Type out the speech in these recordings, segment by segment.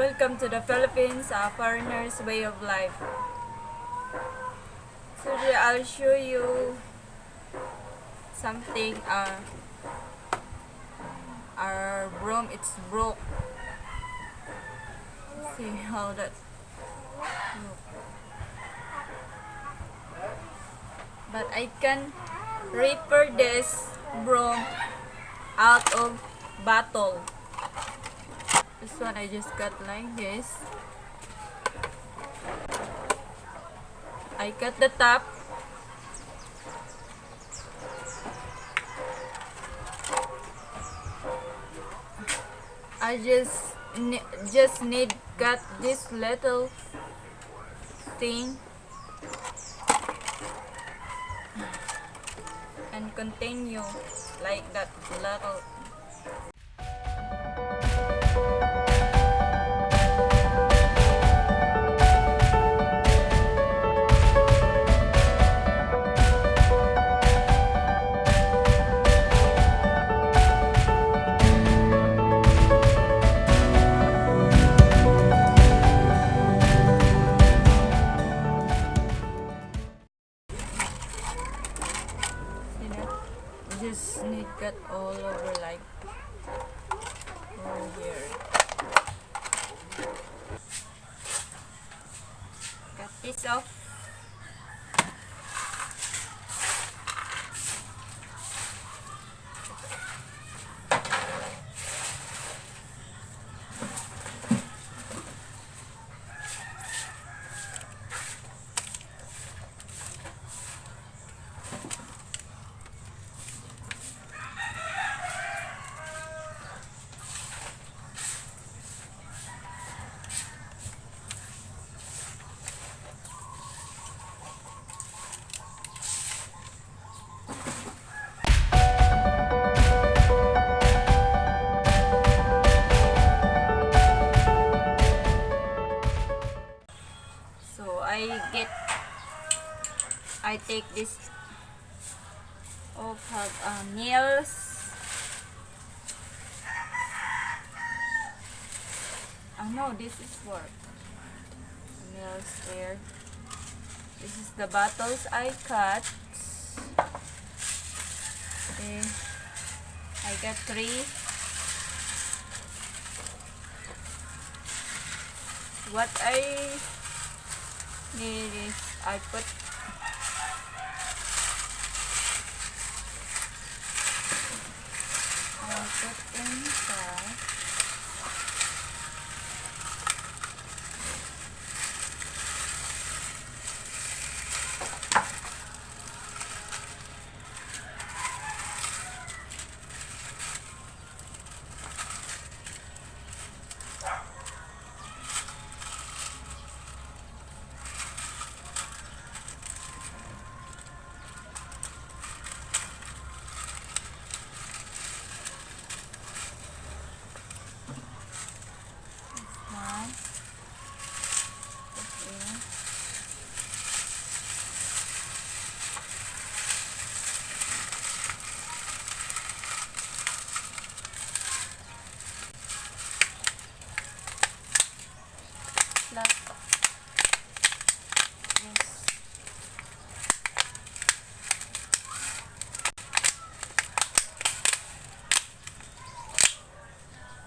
Welcome to the Philippines, a foreigner's way of life. So today I'll show you something. Our broom, it's broke. See how that look. But I can repair this broom out of bottle. This one I just cut like this. I cut the top. I just need cut this little thing and continue like that little. Just need cut all over like over here. Cut this off. So I take this off, have nails. Oh no, this is for nails there. This is the bottles I cut. Okay, I got 3. What I need is I put inside.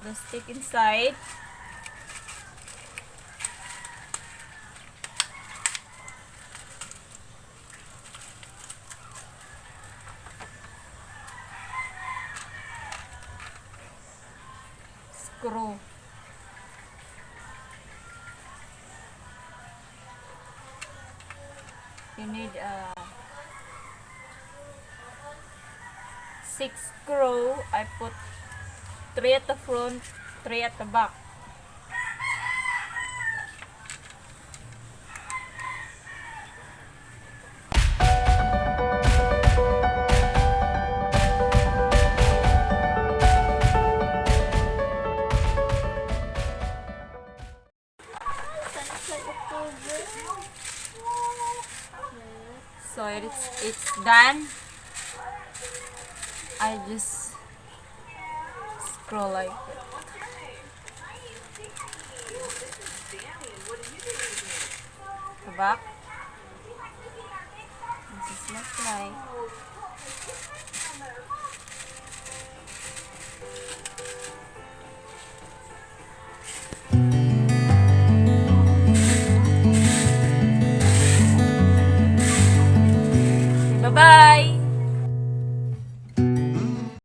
The stick inside. Screw. You need 6 screw. I put 3 at the front, 3 at the back. So it's done. I just scroll like that. back. This is look like.